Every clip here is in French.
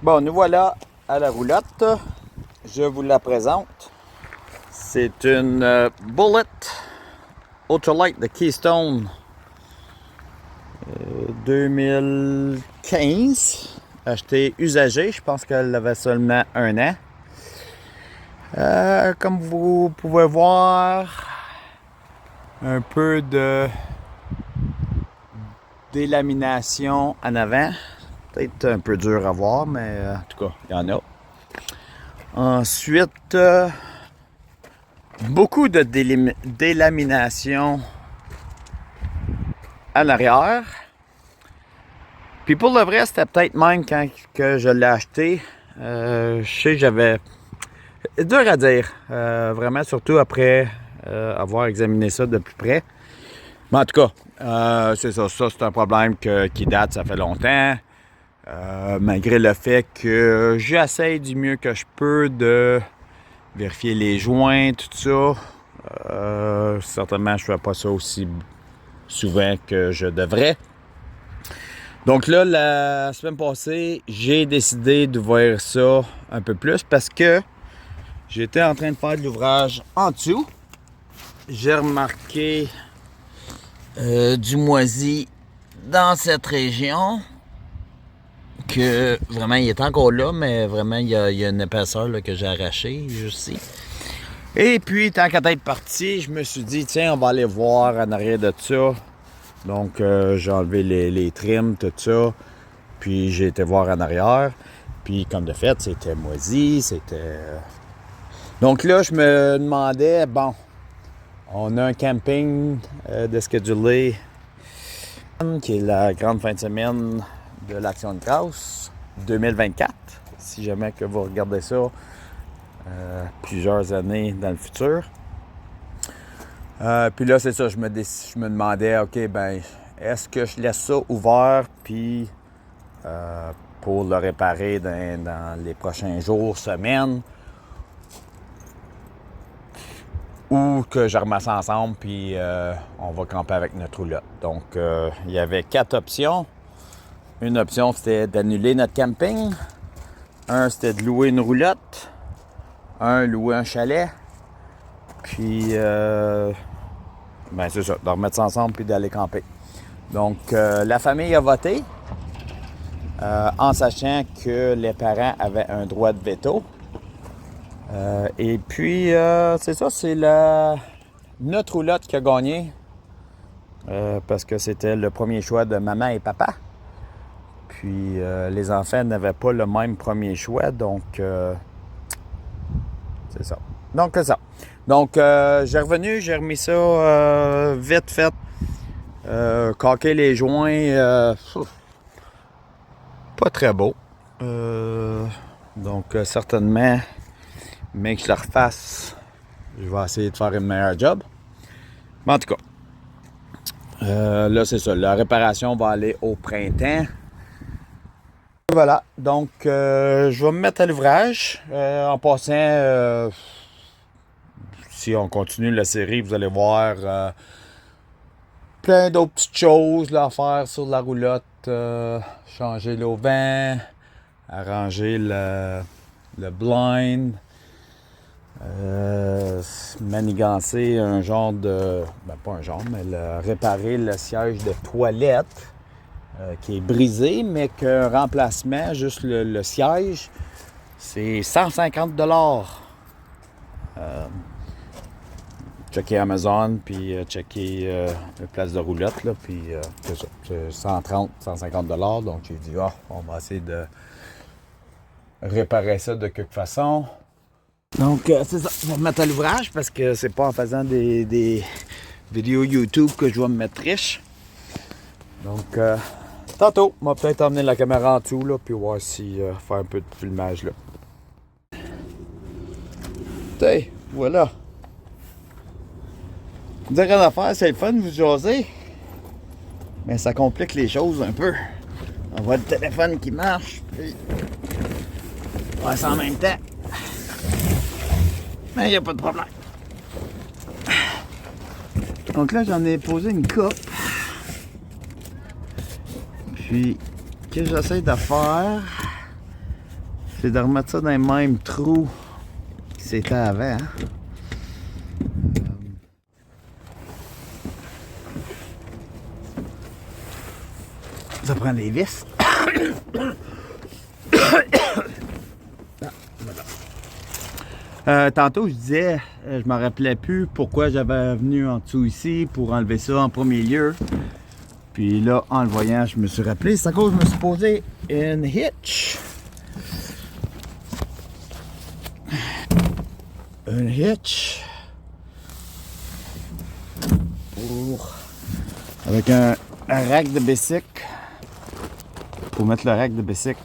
Bon, nous voilà à la roulotte. Je vous la présente. C'est une Bullet Ultralight de Keystone 2015. Achetée usagée, je pense qu'elle avait seulement 1 an. Comme vous pouvez voir, un peu de délamination en avant. Peut-être un peu dur à voir, mais en tout cas, il y en a. Ensuite, beaucoup de délamination en arrière. Puis pour le vrai, c'était peut-être même quand que je l'ai acheté. Je sais, j'avais... Dur à dire, vraiment, surtout après avoir examiné ça de plus près. Mais en tout cas, c'est ça. Ça, c'est un problème qui date, ça fait longtemps. Malgré le fait que j'essaye du mieux que je peux de vérifier les joints, tout ça. Certainement, je ne fais pas ça aussi souvent que je devrais. Donc là, la semaine passée, j'ai décidé d'ouvrir ça un peu plus parce que j'étais en train de faire de l'ouvrage en dessous. J'ai remarqué du moisi dans cette région. Que vraiment, il est encore là, mais vraiment, il y a une épaisseur là, que j'ai arrachée juste ici. Et puis, tant qu'à être parti, je me suis dit, tiens, on va aller voir en arrière de ça. Donc, j'ai enlevé les trims, tout ça. Puis, j'ai été voir en arrière. Puis, comme de fait, c'était moisi, c'était... Donc là, je me demandais, bon, on a un camping de schedulé qui est la grande fin de semaine de l'Action de grâce 2024, si jamais que vous regardez ça plusieurs années dans le futur. Puis là, c'est ça, je me demandais, OK, ben, est-ce que je laisse ça ouvert, puis pour le réparer dans les prochains jours, semaines, ou que je ramasse ensemble, puis on va camper avec notre roulotte. Donc, il y avait 4 options. Une option, c'était d'annuler notre camping. Un, c'était de louer une roulotte. Un, louer un chalet. Puis, ben c'est ça, de remettre ça ensemble puis d'aller camper. Donc, la famille a voté en sachant que les parents avaient un droit de veto. Et puis, c'est ça, c'est notre roulotte qui a gagné parce que c'était le premier choix de maman et papa. Puis les enfants n'avaient pas le même premier choix, donc c'est ça. Donc c'est ça. Donc j'ai remis ça vite fait, caquer les joints, pas très beau. Donc certainement, mais que je le refasse, je vais essayer de faire un meilleur job. Mais en tout cas, là c'est ça. La réparation va aller au printemps. Voilà, donc je vais me mettre à l'ouvrage. En passant, si on continue la série, vous allez voir plein d'autres petites choses là, à faire sur la roulotte. Changer l'auvent, arranger le blind, manigancer un genre de... Ben pas un genre, mais réparer le siège de toilette. Qui est brisé, mais qu'un remplacement, juste le siège, c'est 150 $. Checker Amazon, puis checker la place de roulotte, là, puis c'est ça, c'est 130, 150 $. Donc j'ai dit, on va essayer de réparer ça de quelque façon. Donc c'est ça, je vais me mettre à l'ouvrage parce que c'est pas en faisant des vidéos YouTube que je vais me mettre riche. Donc... tantôt, on va peut-être emmener la caméra en dessous, là, puis voir si faire un peu de filmage, là. Tiens, voilà. Dire rien à faire, c'est le fun de vous jaser. Mais ça complique les choses un peu. On voit le téléphone qui marche, puis on va ça en même temps. Mais il n'y a pas de problème. Donc là, j'en ai posé une coupe. Puis, ce que j'essaie de faire, c'est de remettre ça dans les mêmes trous que c'était avant. Ça prend des vis. Tantôt, je disais, je me rappelais plus pourquoi j'avais venu en dessous ici pour enlever ça en premier lieu. Puis là, en le voyant, je me suis rappelé. C'est à cause que je me suis posé une hitch. Une hitch. Avec un rack de bicycle. Pour mettre le rack de bicycle.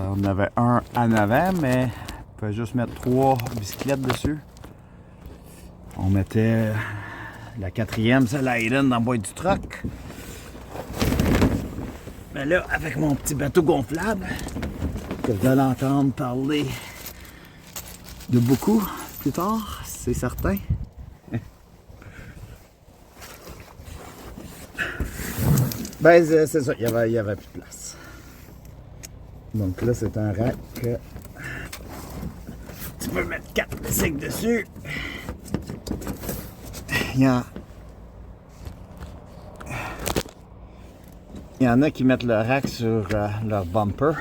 On avait un en avant, mais on pouvait juste mettre 3 bicyclettes dessus. On mettait la 4e, c'est la Hayden dans le boîte du truck. Mais là, avec mon petit bateau gonflable, que vous allez entendre parler de beaucoup plus tard, c'est certain. Ben, c'est ça, il y avait plus de place. Donc là, c'est un rack que tu peux mettre 4 bicycles dessus. Il y en a qui mettent le rack sur leur bumper.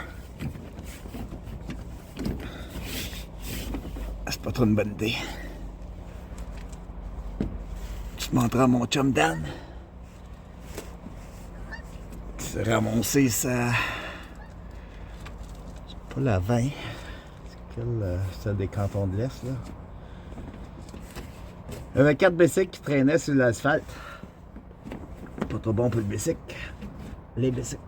C'est pas trop une bonne idée. Je montrerai à mon chum Dan. Qui s'est ramassé sa... C'est pas la 20. C'est quelle... celle des cantons de l'Est, là. Il y avait 4 bicycles qui traînaient sur l'asphalte. Pas trop bon pour le bicycle. Les bicycles.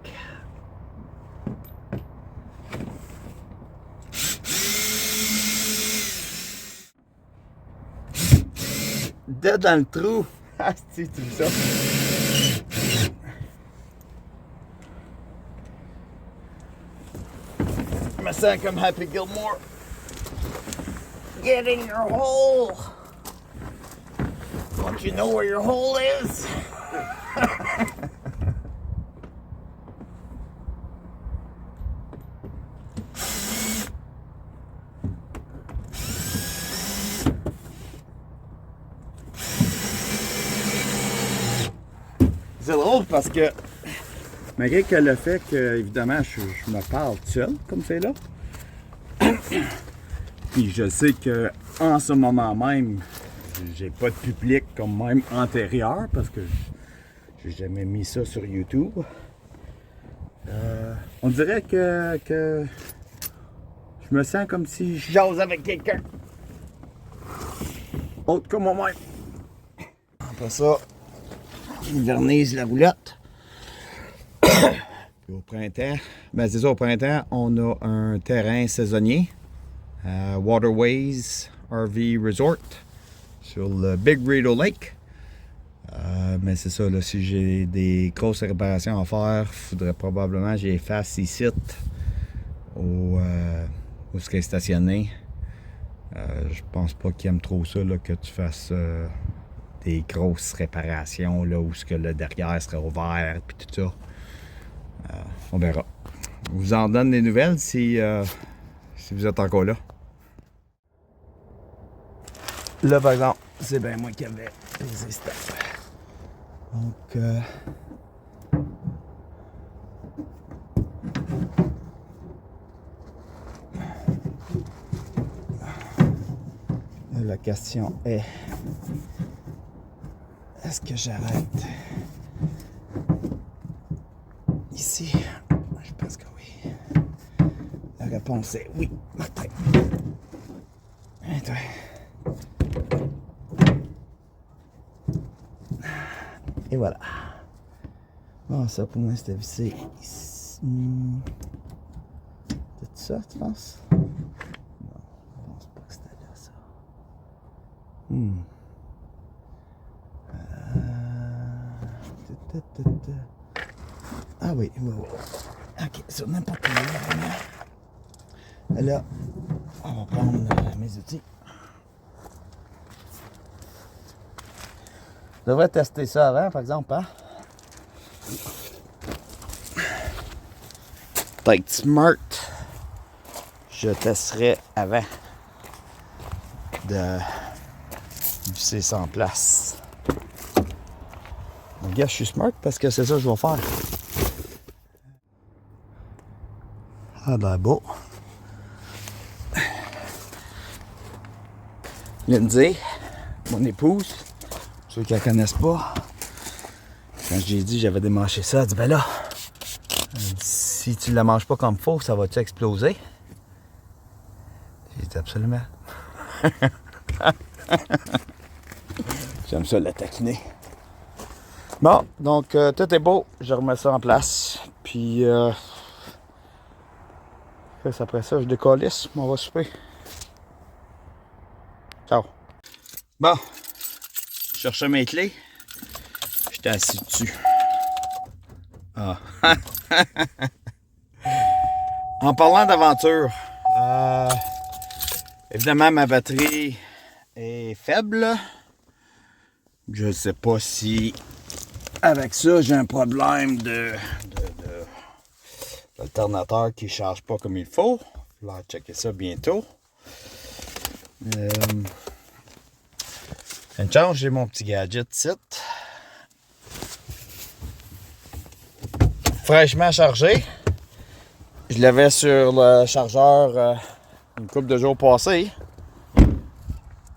Dead dans le trou. Ah, si tu veux ça. Je me sens comme Happy Gilmore. Get in your hole. Don't you know where your hole is? C'est drôle parce que, malgré que le fait que, évidemment, je me parle tout seul, comme c'est là, puis je sais que en ce moment même, j'ai pas de public comme même antérieur parce que j'ai jamais mis ça sur YouTube. On dirait que je me sens comme si je jase avec quelqu'un. Autre que moi-même. Après ça, je vernise la roulotte. Puis au printemps, ben c'est ça, au printemps, on a un terrain saisonnier à Waterways RV Resort sur le Big Rideau Lake. Mais c'est ça, là, si j'ai des grosses réparations à faire, il faudrait probablement que j'y fasse ici où ce qui est stationné. Je pense pas qu'ils aiment trop ça, là, que tu fasses des grosses réparations là, où ce que le derrière serait ouvert puis tout ça. On verra. Je vous en donne des nouvelles si vous êtes encore là. Là, par exemple, c'est bien moi qui avais les steps. Donc, la question est, est-ce que j'arrête ici? Je pense que oui. La réponse est oui, Martin. Et toi? Et voilà. Bon, ça pour moi c'était vissé ici. C'est ça, tu penses? Non, je pense pas que c'était là, ça. Ah oui, oui, oui. Ok, sur n'importe quel vraiment. Là, on va prendre mes outils. Je devrais tester ça avant, par exemple, hein? Peut-être smart je testerai avant de visser ça en place. Donc, gars, je suis smart parce que c'est ça que je vais faire. Ah ben beau. Lindsay, mon épouse, ceux qui la connaissent pas, quand j'ai dit j'avais démanché ça, elle dit ben là, si tu la manges pas comme faut, ça va-tu exploser? J'ai dit absolument. J'aime ça la taquiner. Bon, donc tout est beau, je remets ça en place, puis après ça je décollisse, on va souper. Ciao. Bon, je cherchais mes clés, j'étais assis dessus. Ah. En parlant d'aventure, évidemment ma batterie est faible. Je sais pas si avec ça j'ai un problème de l'alternateur qui ne charge pas comme il faut. Je vais checker ça bientôt. Une chance, j'ai mon petit gadget site. Fraîchement chargé. Je l'avais sur le chargeur une couple de jours passés.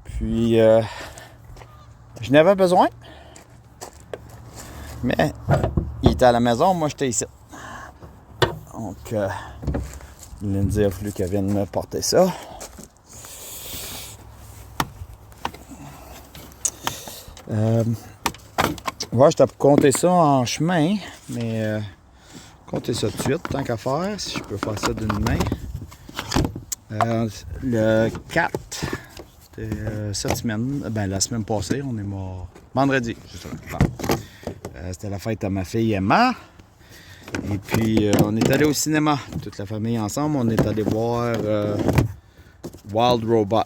Puis je n'avais besoin. Mais il était à la maison, moi j'étais ici. Donc Lindsay a fallu qu'elle vienne me porter ça. Ouais, je t'ai compté ça en chemin, mais compter ça tout de suite, tant qu'à faire, si je peux faire ça d'une main. Le 4, c'était cette semaine, ben la semaine passée, on est mort. Vendredi, justement. C'était la fête à ma fille Emma. Et puis, on est allé au cinéma, toute la famille ensemble. On est allé voir Wild Robot.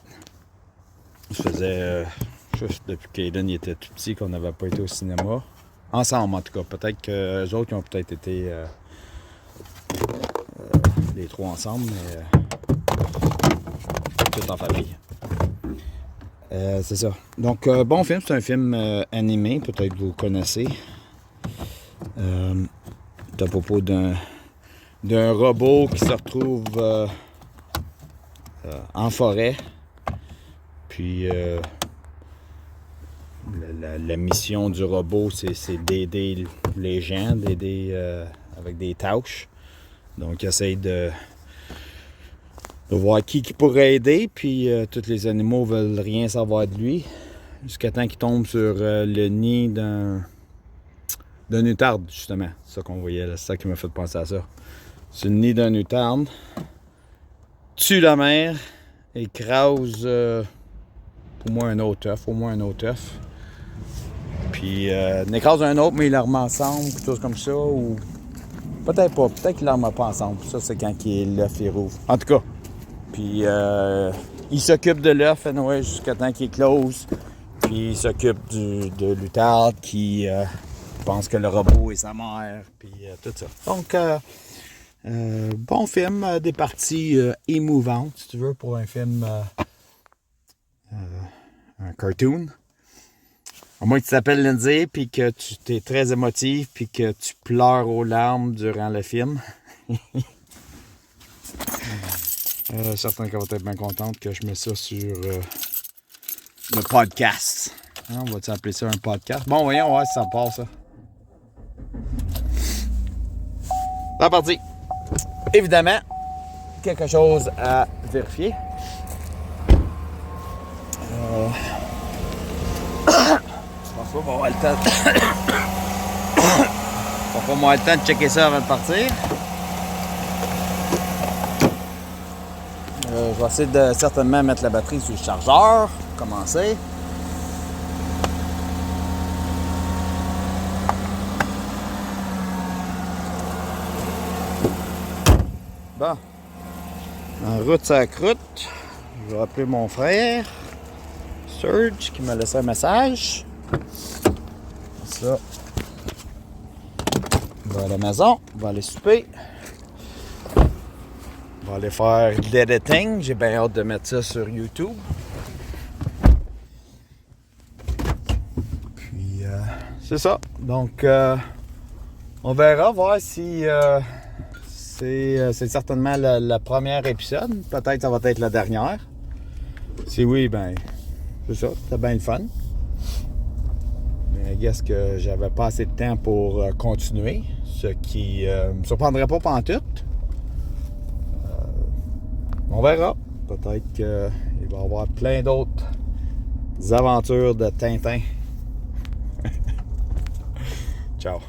Ça faisait juste depuis qu'Aiden était tout petit qu'on n'avait pas été au cinéma. Ensemble, en tout cas. Peut-être que les autres qui ont peut-être été les trois ensemble, mais tout en famille. C'est ça. Donc, bon film. C'est un film animé. Peut-être que vous connaissez. C'est à propos d'un robot qui se retrouve en forêt. Puis la mission du robot, c'est d'aider les gens, d'aider avec des tâches. Donc, il essaye de voir qui pourrait aider. Puis tous les animaux veulent rien savoir de lui. Jusqu'à temps qu'il tombe sur le nid d'un utarde, justement. C'est ça qu'on voyait, c'est ça qui m'a fait penser à ça. C'est le nid d'un utarde. Tue la mère. Écrase au moins un autre œuf. Puis n'écrase un autre, mais il les remet ensemble, quelque chose comme ça. Ou peut-être pas. Peut-être qu'il ne les remet pas ensemble. Ça, c'est quand l'œuf est rouvre. En tout cas. Puis il s'occupe de l'œuf anyway, jusqu'à temps qu'il close. Puis il s'occupe de l'utarde qui pense que le robot est sa mère. Puis tout ça. Donc, bon film, des parties émouvantes, si tu veux, pour un film, un cartoon. À moins que tu t'appelles Lindsay, puis que tu t'es très émotif, puis que tu pleures aux larmes durant le film. Certains qui vont être bien contentes que je mets ça sur le podcast. Hein, on va-tu appeler ça un podcast? Bon, voyons, voir si ça passe, ça. C'est parti. Évidemment, quelque chose à vérifier. Je pense pas qu'on va avoir le temps. On va pas avoir le temps de checker ça avant de partir. Je vais essayer de certainement mettre la batterie sur le chargeur pour commencer. Bon, en route sur la croûte, je vais appeler mon frère, Serge, qui m'a laissé un message. Ça, on va à la maison, on va aller souper. On va aller faire de l'editing. J'ai bien hâte de mettre ça sur YouTube. Puis, c'est ça. Donc, on verra, voir si c'est certainement le premier épisode. Peut-être que ça va être la dernière. Si oui, ben, c'est ça. C'était bien le fun. Mais I guess que j'avais pas assez de temps pour continuer. Ce qui me surprendrait pas pantoute. On verra. Peut-être qu'il va y avoir plein d'autres aventures de Tintin. Ciao.